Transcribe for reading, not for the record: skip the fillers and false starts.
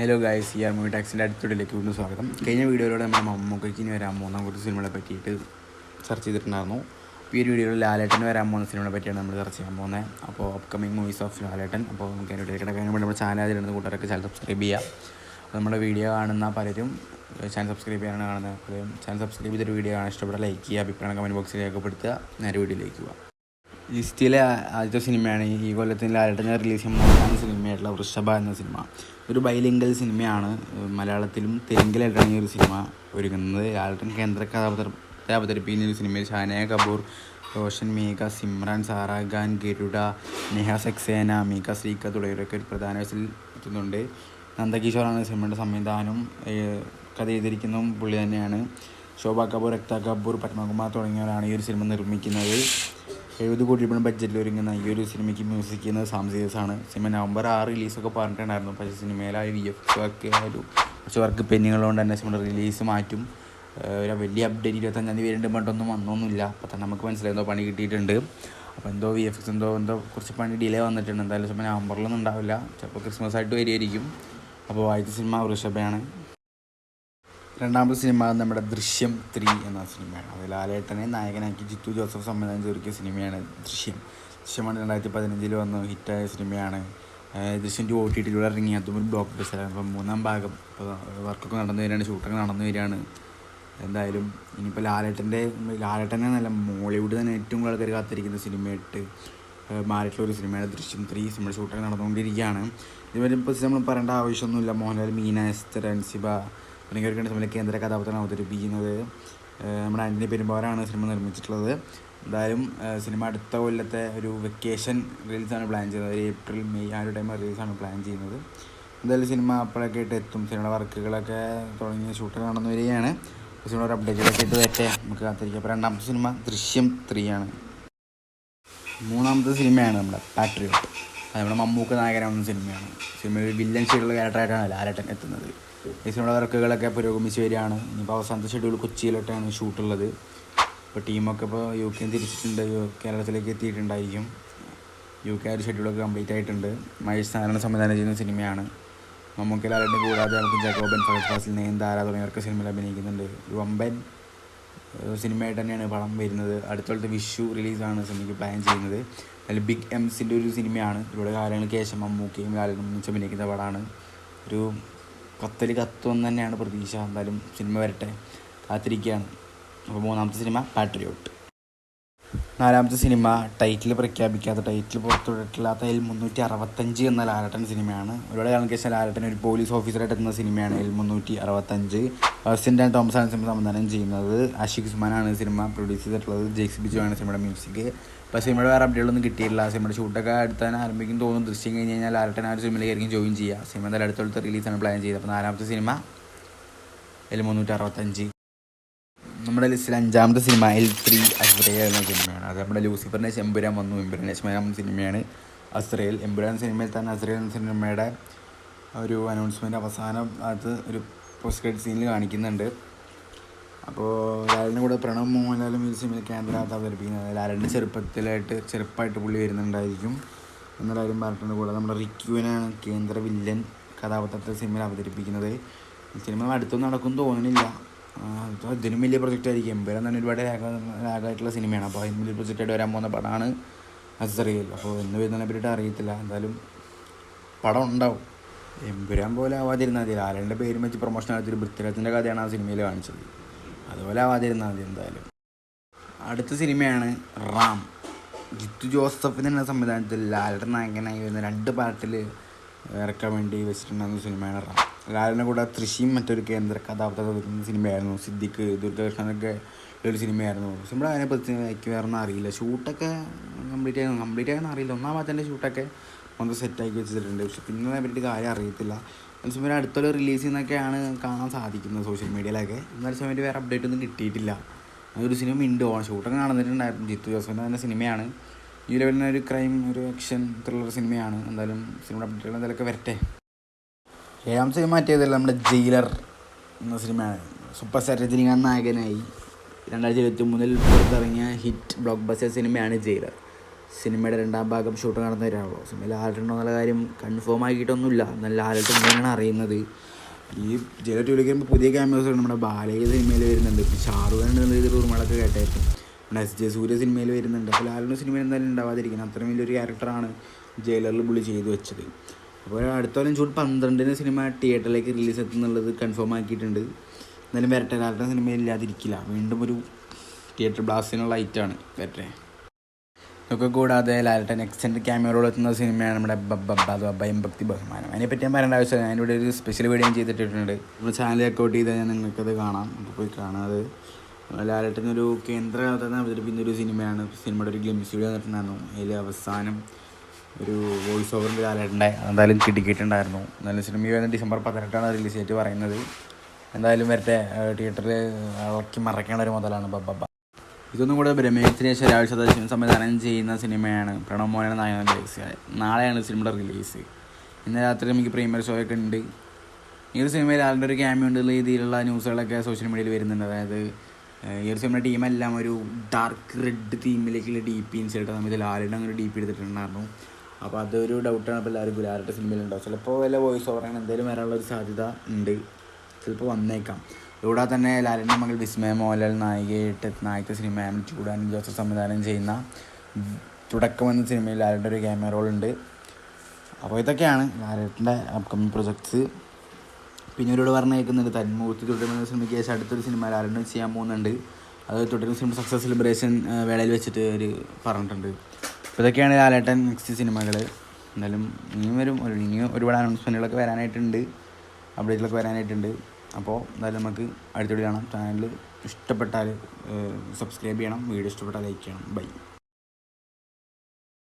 Hello guys, ഈ movie ടാക്സിൻ്റെ അടുത്തോട്ടിലേക്ക് വീണ്ടും സ്വാഗതം. കഴിഞ്ഞ വീഡിയോയിലൂടെ നമ്മുടെ മമ്മൂക്കയ്ക്ക് ഇനി വരാൻ പോകുന്ന കുറച്ച് സിനിമകളെ പറ്റിയിട്ട് സെർച്ച് ചെയ്തിട്ടുണ്ടായിരുന്നു. ഈ ഒരു വീഡിയോയിൽ ലാലേട്ടന് വരാൻ പോകുന്ന സിനിമകളെ പറ്റിയാണ് നമ്മൾ സെർച്ച് ചെയ്യാൻ പോകുന്നത്. അപ്പോൾ അപ്കമിങ് മൂവീസ് ഓഫ് ലാലേട്ടൻ. അപ്പോൾ നമുക്ക് അതിൻ്റെ കിടക്കാൻ വേണ്ടി നമ്മുടെ ചാനൽ അതിലിരുന്ന് കൂട്ടുകാരൊക്കെ ചാനൽ സബ്സ്ക്രൈബ് ചെയ്യുക. അപ്പോൾ നമ്മുടെ വീഡിയോ കാണുന്ന പലരും ചാനൽ സബ്സ്ക്രൈബ് ചെയ്യാനാണ് കാണുന്നത്. അപ്പോൾ ചാനൽ സബ്സ്ക്രൈബ് ചെയ്തൊരു വീഡിയോ കാണാൻ ഇഷ്ടപ്പെട്ട ലൈക്ക് ചെയ്യുക, അഭിപ്രായം കമൻറ്റ് ബോക്സിൽ രേഖപ്പെടുത്തുക. നേരെ വീഡിയോയിലേക്ക് പോവുക. ലിസ്റ്റിലെ ആദ്യത്തെ സിനിമയാണ് ഈ കൊല്ലത്തിൽ ലാലേട്ടനെ റിലീസ് ചെയ്യുന്ന മൂന്നാം സിനിമയായിട്ടുള്ള വൃഷഭ എന്ന സിനിമ. ഒരു ബൈലിംഗൽ സിനിമയാണ്. മലയാളത്തിലും തെലുങ്കിലായിട്ടാണ് ഈ ഒരു സിനിമ ഒരുങ്ങുന്നത്. ലാലേട്ടൻ കേന്ദ്ര കഥാപാത്രത്തെ അവതരിപ്പിക്കുന്ന ഒരു സിനിമയിൽ ഷാനിയ കപൂർ, റോഷൻ, മേഘ, സിമ്രാൻ, സാറ ഖാൻ, ഗരുഡ, നേഹ സക്സേന, മീക ശ്രീക തുടങ്ങിയവരൊക്കെ ഒരു പ്രധാന വേഷത്തിൽ എത്തുന്നുണ്ട്. നന്ദകിഷോറാണ് സിനിമയുടെ സംവിധാനം. കഥ എഴുതിയിരിക്കുന്നതും പുള്ളി തന്നെയാണ്. ശോഭ കപൂർ, രക്ത കപൂർ, പത്മകുമാർ തുടങ്ങിയവരാണ് ഈ ഒരു സിനിമ നിർമ്മിക്കുന്നത്. 70 കോടി രൂപ ബഡ്ജറ്റിൽ ഒരുങ്ങുന്ന ഈ ഒരു സിനിമയ്ക്ക് മ്യൂസിക് ചെയ്യുന്നത് സാം സീരീസാണ്. സിനിമ നവംബർ 6 റിലീസൊക്കെ പറഞ്ഞിട്ടുണ്ടായിരുന്നു. പക്ഷേ സിനിമയിലായ VFX വർക്ക് കുറച്ച് വർക്ക് പെൻഡിങ്ങുള്ളതുകൊണ്ട് തന്നെ സിനിമ റിലീസ് മാറ്റും. ഒരു വലിയ അപ്ഡേറ്റ് 25-ാം തീയതി വരുന്നുണ്ട് പറഞ്ഞിട്ടൊന്നും വന്നൊന്നുമില്ല. അപ്പോൾ തന്നെ നമുക്ക് മനസ്സിലായി എന്തോ പണി കിട്ടിയിട്ടുണ്ട്. അപ്പോൾ എന്തോ VFX എന്തോ കുറച്ച് പണി ഡിലേ വന്നിട്ടുണ്ട്. എന്തായാലും സിനിമ നവംബറിലൊന്നും ഉണ്ടാവില്ല, ചിലപ്പോൾ ക്രിസ്മസ് ആയിട്ട് വരികയായിരിക്കും. അപ്പോൾ ആദ്യത്തെ സിനിമ വൃഷഭയാണ്. രണ്ടാമത്തെ സിനിമ നമ്മുടെ ദൃശ്യം 3 എന്ന സിനിമയാണ്. അത് ലാലേട്ടനെ നായകനാക്കി ജിത്തു ജോസഫ് സംവിധാനം ചെയ്തൊരുക്കിയ സിനിമയാണ് ദൃശ്യമാണ് 2015 വന്ന് ഹിറ്റായ സിനിമയാണ്. ദൃശ്യം 2 OTT ഇറങ്ങി, അതും ഒരു ബ്ലോക്ക് ബസ്റ്ററാണ്. അപ്പം മൂന്നാം ഭാഗം ഇപ്പോൾ വർക്കൊക്കെ നടന്നു വരികയാണ്, ഷൂട്ടൊക്കെ നടന്നു വരികയാണ്. എന്തായാലും ഇനിയിപ്പോൾ ലാലേട്ടനെ നല്ല മോളിവുഡ് തന്നെ ഏറ്റവും കൂടുതൽ ആൾക്കാർ കാത്തിരിക്കുന്ന സിനിമയായിട്ട് മാറിയിട്ടുള്ള ഒരു സിനിമയാണ് ദൃശ്യം 3. സിനിമ ഷൂട്ടൊക്കെ നടന്നുകൊണ്ടിരിക്കുകയാണ്. ഇതുവരെ ഇപ്പോൾ നമ്മൾ പറയേണ്ട ആവശ്യമൊന്നുമില്ല. മോഹൻലാൽ, മീന, എസ്തർ, അൻസിബ തുടങ്ങിയവർക്കാണ് സിനിമയിൽ കേന്ദ്ര കഥാപാത്രം അവതരിപ്പിക്കുന്നത്. നമ്മുടെ ആൻ്റണി പെരുമ്പാവൂരാണ് സിനിമ നിർമ്മിച്ചിട്ടുള്ളത്. എന്തായാലും സിനിമ അടുത്ത കൊല്ലത്തെ ഒരു വെക്കേഷൻ റിലീസാണ് പ്ലാൻ ചെയ്യുന്നത്. ഒരു ഏപ്രിൽ മെയ് ആ ഒരു ടൈം റിലീസാണ് പ്ലാൻ ചെയ്യുന്നത്. എന്തായാലും സിനിമ അപ്പോഴൊക്കെ ആയിട്ട് എത്തും. സിനിമയുടെ വർക്കുകളൊക്കെ തുടങ്ങിയ ഷൂട്ട് നടന്നു വരികയാണ്. സിനിമയുടെ അപ്ഡേറ്റുകളൊക്കെ ആയിട്ട് വരട്ടെ, നമുക്ക് കാത്തിരിക്കാം. അപ്പോൾ രണ്ടാമത്തെ സിനിമ ദൃശ്യം 3 ആണ്. മൂന്നാമത്തെ സിനിമയാണ് നമ്മുടെ പാട്രിയോട്ട്. അത് നമ്മുടെ മമ്മൂക്ക നായകനാവുന്ന സിനിമയാണ്. സിനിമയിൽ വില്ലൻ ഷെയ്ഡുള്ള ക്യാരക്ടറായിട്ടാണ് ലാലേട്ടൻ എത്തുന്നത്. ഈ സിനിമയുടെ വർക്കുകളൊക്കെ പുരോഗമിച്ച് വരികയാണ്. ഇനിയിപ്പോൾ അവസാനത്തെ ഷെഡ്യൂൾ കൊച്ചിയിലോട്ടാണ് ഷൂട്ടുള്ളത്. ഇപ്പോൾ ടീമൊക്കെ ഇപ്പോൾ UK തിരിച്ചിട്ടുണ്ട്, കേരളത്തിലേക്ക് എത്തിയിട്ടുണ്ടായിരിക്കും. UK ഒരു ഷെഡ്യൂളൊക്കെ കംപ്ലീറ്റ് ആയിട്ടുണ്ട്. മഹേഷ് നാരായണൻ സംവിധാനം ചെയ്യുന്ന സിനിമയാണ്. മമ്മൂക്ക ലാലേട്ടൻ കൂടാതെ നമുക്ക് ജക്കോബൻ, ഫഹദ് ഫാസിൽ, നയൻതാര തുടങ്ങിയവർക്ക് സിനിമയിൽ അഭിനയിക്കുന്നുണ്ട്. ഒരു വമ്പൻ സിനിമയായിട്ട് തന്നെയാണ് പടം വരുന്നത്. അടുത്ത വിഷു റിലീസാണ് സിനിമയ്ക്ക് പ്ലാൻ ചെയ്യുന്നത്. അതിൽ ബിഗ് എംസിൻ്റെ ഒരു സിനിമയാണ്. ഇവിടെ കാലങ്ങൾക്ക് ശേഷം മമ്മൂക്കയും ലാലേട്ടനും ഒന്നിച്ച് അഭിനയിക്കുന്ന പടമാണ്. ഒരു കത്തുമെന്ന് തന്നെയാണ് പ്രതീക്ഷ. എന്തായാലും സിനിമ വരട്ടെ, കാത്തിരിക്കുകയാണ്. അപ്പോൾ മൂന്നാമത്തെ സിനിമ പാട്രിയോട്ട്. നാലാമത്തെ സിനിമ ടൈറ്റിൽ പ്രഖ്യാപിക്കാത്ത, ടൈറ്റിൽ പുറത്തുവിട്ടിട്ടില്ലാത്ത L365 എന്ന ലാലേട്ടൻ സിനിമയാണ്. ഒരുപാട് കാലങ്ങൾക്ക് ശേഷം ലാലേട്ടൻ ഒരു പോലീസ് ഓഫീസറായിട്ട് എത്തുന്ന സിനിമയാണ് L365. ഫസ്റ്റ് ആൻഡ് തോമസാണ് സിനിമ സംവിധാനം ചെയ്യുന്നത്. ആഷിഖ് ഉസ്മാനാണ് സിനിമ പ്രൊഡ്യൂസ് ചെയ്തിട്ടുള്ളത്. ജെക്സി ബിജു ആണ് സിനിമയുടെ മ്യൂസിക്. ഇപ്പോൾ സിനിമയുടെ വേറെ അപ്ഡേറ്റുകളൊന്നും കിട്ടിയിട്ടില്ല. സിനിമയുടെ ഷൂട്ടൊക്കെ അടുത്താൻ ആരംഭിക്കും തോന്നുന്നു. ദൃശ്യം കഴിഞ്ഞ് കഴിഞ്ഞാൽ ലാലേട്ടൻ ആ ഒരു സിനിമയിലേക്കായിരിക്കും ജോയിൻ ചെയ്യുക. സിനിമ എന്തായാലും അടുത്ത റിലീസാണ് പ്ലാൻ ചെയ്തത്. അപ്പോൾ നാലാമത്തെ സിനിമ L365. നമ്മുടെ ലിസ്റ്റിൽ അഞ്ചാമത്തെ സിനിമ L3 അസ്രയേൽ എന്ന സിനിമയാണ്. അത് നമ്മുടെ ലൂസിഫറിൻ്റെ എമ്പുരാൻ വന്നു. എമ്പുരാൻ സിനിമയാണ് അസ്രയേൽ. എമ്പുരാൻ സിനിമയിൽ തന്നെ അസ്രയേൽ എന്ന സിനിമയുടെ ഒരു അനൗൺസ്മെൻറ്റ് അവസാനം അത് ഒരു പോസ്റ്റ് ക്രെഡിറ്റ് സീനിൽ കാണിക്കുന്നുണ്ട്. അപ്പോൾ ലാലിൻ്റെ കൂടെ പ്രണവ് മോഹൻലാലും ഈ സിനിമയിൽ കേന്ദ്രകഥ അവതരിപ്പിക്കുന്നത്. ലാലിൻ്റെ ചെറുപ്പമായിട്ട് പുള്ളി വരുന്നുണ്ടായിരിക്കും എന്ന കാര്യം പറഞ്ഞിട്ടുണ്ട്. കൂടെ നമ്മുടെ റിക്യുവിനാണ് കേന്ദ്ര വില്ലൻ കഥാപാത്രത്തെ സിനിമയിൽ അവതരിപ്പിക്കുന്നത്. ഈ സിനിമ അടുത്തൊന്നും നടക്കും തോന്നുന്നില്ല. ഇതിനും വലിയ പ്രൊജക്റ്റ് ആയിരിക്കും. എമ്പുരാൻ തന്നെ ഒരുപാട് ലാഗായിട്ടുള്ള സിനിമയാണ്. അപ്പോൾ അതിന് വലിയ പ്രൊജക്റ്റായിട്ട് വരാൻ പോകുന്ന പടമാണ് അസ്രയേൽ. അപ്പോൾ എന്ന് വരുന്നതിനെ പറ്റിയിട്ട് അറിയത്തില്ല. എന്തായാലും പടം ഉണ്ടാവും. എമ്പുരാൻ പോലെ ആവാതിരുന്നാൽ മതി. ലാലേട്ടൻ്റെ പേരും വെച്ച് പ്രൊമോഷൻ നടത്തിയൊരു പൃഥ്വിരാജിൻ്റെ കഥയാണ് ആ സിനിമയിൽ കാണിച്ചത്. അതുപോലെ ആവാതിരുന്നാൽ മതി. എന്തായാലും അടുത്ത സിനിമയാണ് റാം. ജിത്തു ജോസഫിൻ്റെ സംവിധാനത്തിൽ ലാലേട്ടൻ നായകനായി വരുന്ന 2 പാർട്ടിൽ ഇറക്കാൻ വേണ്ടി വെച്ചിട്ടുണ്ടായിരുന്ന സിനിമയാണ് റാം. ലാലിനെ കൂടെ തൃശ്ശിയും മറ്റൊരു കേന്ദ്ര കഥാപാത്രം വരുന്ന സിനിമയായിരുന്നു. സിദ്ദിഖ്, ദുർഗകൃഷ്ണനൊക്കെ ഒരു സിനിമയായിരുന്നു. സിനിമ അതിനെപ്പറ്റി എനിക്ക് വേറെ അറിയില്ല. ഷൂട്ടൊക്കെ കംപ്ലീറ്റ് ആയെന്ന് അറിയില്ല. ഒന്നാം ഭാഗത്തിൻ്റെ ഷൂട്ടൊക്കെ ഒന്ന് സെറ്റാക്കി വെച്ചിട്ടുണ്ട്. പക്ഷെ പിന്നെ അതിനെപ്പറ്റി കാര്യം അറിയത്തില്ല. സിനിമ അടുത്തൊരു റിലീസ് ചെയ്യുന്നൊക്കെയാണ് കാണാൻ സാധിക്കുന്നത് സോഷ്യൽ മീഡിയയിലൊക്കെ. എന്നാലും സിനിമയ്ക്ക് വേറെ അപ്ഡേറ്റ് ഒന്നും കിട്ടിയിട്ടില്ല. അതൊരു സിനിമ ഉണ്ട്, ഷൂട്ടൊക്കെ നടന്നിട്ടുണ്ടായിരുന്നു. ജിത്തു ജോസഫിൻ്റെ തന്നെ സിനിമയാണ്. ഈ ലെവലിന് ഒരു ക്രൈം, ഒരു ആക്ഷൻ ത്രില്ലർ സിനിമയാണ്. എന്തായാലും സിനിമ അപ്ഡേറ്റുകൾ എന്തെങ്കിലുമൊക്കെ വരട്ടെ. ഏഴാം സിനിമ മാറ്റിയതല്ല നമ്മുടെ ജയിലർ എന്ന സിനിമയാണ്. സൂപ്പർ സ്റ്റാർ രജനികാന്ത് നായകനായി 2023 പുറത്തിറങ്ങിയ ഹിറ്റ് ബ്ലോക്ക് ബസ്റ്റർ സിനിമയാണ് ജയിലർ. സിനിമയുടെ 2ാം ഭാഗം ഷൂട്ട് നടന്നു വരാനുള്ളൂ. സിനിമയിൽ ലാലേട്ടനുണ്ടോ എന്നുള്ള കാര്യം കൺഫേം ആക്കിയിട്ടൊന്നുമില്ല. എന്നാൽ ലാലേട്ടൻ തന്നെയാണ് അറിയുന്നത്. ഈ ജയിലർ 2ലേക്ക് വരുമ്പോൾ പുതിയ ക്യാമറസ് നമ്മുടെ ബാലയ്യ സിനിമയിൽ വരുന്നുണ്ട്. ഇപ്പോൾ ഷാറുഖ് ഖാൻ എന്ന റൂമുകളൊക്കെ കേട്ടായിരുന്നു. പിന്നെ എസ് ജെ സൂര്യ സിനിമയിൽ വരുന്നുണ്ട്. അപ്പോൾ ലാലേട്ടൻ സിനിമയിൽ എന്തായാലും ഉണ്ടാവാതിരിക്കണം. അത്രയും വലിയൊരു ക്യാരക്ടറാണ് ജയിലറിൽ പുള്ളി ചെയ്തു വെച്ചത്. അപ്പോൾ അടുത്ത കൊല്ലം ജൂൺ 12 സിനിമ തിയേറ്ററിലേക്ക് റിലീസ് എത്തുന്നുള്ളത് കൺഫേം ആക്കിയിട്ടുണ്ട്. എന്നാലും വരട്ടെ, ലാലേട്ടൻ സിനിമയിൽ ഇല്ലാതിരിക്കില്ല. വീണ്ടും ഒരു തിയേറ്റർ ബ്ലാസ്റ്റിനുള്ള ഐറ്റാണ് വരട്ടെ. ഇതൊക്കെ കൂടാതെ ലാലേട്ടൻ എക്സ്റ്റൻഡ് ക്യാമറയോട് എത്തുന്ന സിനിമയാണ് നമ്മുടെ ഭയം ഭക്തി ബഹുമാനം. അതിനെപ്പറ്റി ഞാൻ പറയേണ്ട ആവശ്യമില്ല. ഞാനിവിടെ ഒരു സ്പെഷ്യൽ വീഡിയോ ചെയ്തിട്ടുണ്ട്. നമ്മൾ ചാനൽ അക്കൗണ്ട് ചെയ്താൽ ഞാൻ നിങ്ങൾക്കത് കാണാം. നമുക്ക് പോയി കാണാം. അത് ലാലേട്ടനൊരു കേന്ദ്ര അവതരിപ്പിക്കുന്ന ഒരു സിനിമയാണ്. സിനിമയുടെ ഒരു ഗ്ലിംസ് വീഡിയോ വന്നിട്ടുണ്ടായിരുന്നു. അതിൽ അവസാനം ഒരു വോയിസ് ഓവറിൻ്റെ ലാലേട്ടൻ്റെ എന്തായാലും കിട്ടിയിട്ടുണ്ടായിരുന്നു. എന്നാലും സിനിമ വരുന്നത് ഡിസംബർ 18 റിലീസ് ചെയ്തിട്ട് പറയുന്നത്. എന്തായാലും വരട്ടെ, തിയേറ്ററിൽ ഇളക്കി മറയ്ക്കേണ്ട ഒരു മുതലാണ് ബബ്ബ. ഇതൊന്നും കൂടെ ബ്രഹ്മയുഗത്തിന് ശേഷം രാഹുൽ സദാശിവൻ സംവിധാനം ചെയ്യുന്ന സിനിമയാണ് പ്രണവ് മോഹൻ നായകൻ റിലീസ്. നാളെയാണ് സിനിമയുടെ റിലീസ്. ഇന്ന് രാത്രി നമുക്ക് പ്രീമിയർ ഷോ ഒക്കെ ഉണ്ട്. ഈ ഒരു സിനിമയിൽ ആളുടെ ഒരു ക്യാമിയോ ഉള്ള രീതിയിലുള്ള ന്യൂസുകളൊക്കെ സോഷ്യൽ മീഡിയയിൽ വരുന്നുണ്ട്. അതായത് ഈ ഒരു സിനിമയുടെ ടീമെല്ലാം ഒരു ഡാർക്ക് റെഡ് തീമിലേക്കുള്ള DP ഇൻസേർട്ട് സമയത്ത് ലാലിൻ്റെ അങ്ങനെ DP എടുത്തിട്ടുണ്ടായിരുന്നു. അപ്പോൾ അതൊരു ഡൗട്ടാണ്. ഇപ്പോൾ എല്ലാവർക്കും ലാലിൻ്റെ സിനിമയിലുണ്ടാവും. ചിലപ്പോൾ വല്ല വോയിസ് ഓവറാണ് എന്തായാലും വരാനുള്ളൊരു സാധ്യത ഉണ്ട്. ചിലപ്പോൾ വന്നേക്കാം. കൂടാതെ തന്നെ ലാലിൻ്റെ മകൾ വിസ്മയ മോഹൻലാൽ നായിക സിനിമ ചൂടാനും ജോസഫ് സംവിധാനം ചെയ്യുന്ന തുടക്കം എന്ന സിനിമയിൽ ലാലിൻ്റെ ഒരു ക്യാമറ റോൾ ഉണ്ട്. അപ്പോൾ ഇതൊക്കെയാണ് ലാലേട്ടൻ്റെ അപ്കമിങ് പ്രൊജക്ട്സ്. പിന്നെ ഒരുപാട് പറഞ്ഞേക്കുന്നുണ്ട് തന്മൂർത്തി തുടരുന്ന സിനിമയ്ക്ക് ശേഷം അടുത്തൊരു സിനിമ ലാലേട്ടൻ ചെയ്യാൻ പോകുന്നുണ്ട്. അത് തുടരുന്ന സിനിമ സക്സസ് സെലിബ്രേഷൻ വേളയിൽ വെച്ചിട്ട് ഒരു പറഞ്ഞിട്ടുണ്ട്. അപ്പോൾ ഇതൊക്കെയാണ് ലാലേട്ടൻ നെക്സ്റ്റ് സിനിമകൾ. എന്തായാലും ഇനിയും ഒരുപാട് അനൗൺസ്മെൻറ്റുകളൊക്കെ വരാനായിട്ടുണ്ട്, അപ്ഡേറ്റുകളൊക്കെ വരാനായിട്ടുണ്ട്. അപ്പോൾ എന്തായാലും നമുക്ക് അടുത്തോടെ കാണാം. ചാനൽ ഇഷ്ടപ്പെട്ടാൽ സബ്സ്ക്രൈബ് ചെയ്യണം, വീഡിയോ ഇഷ്ടപ്പെട്ടാൽ ലൈക്ക് ചെയ്യണം. ബൈ.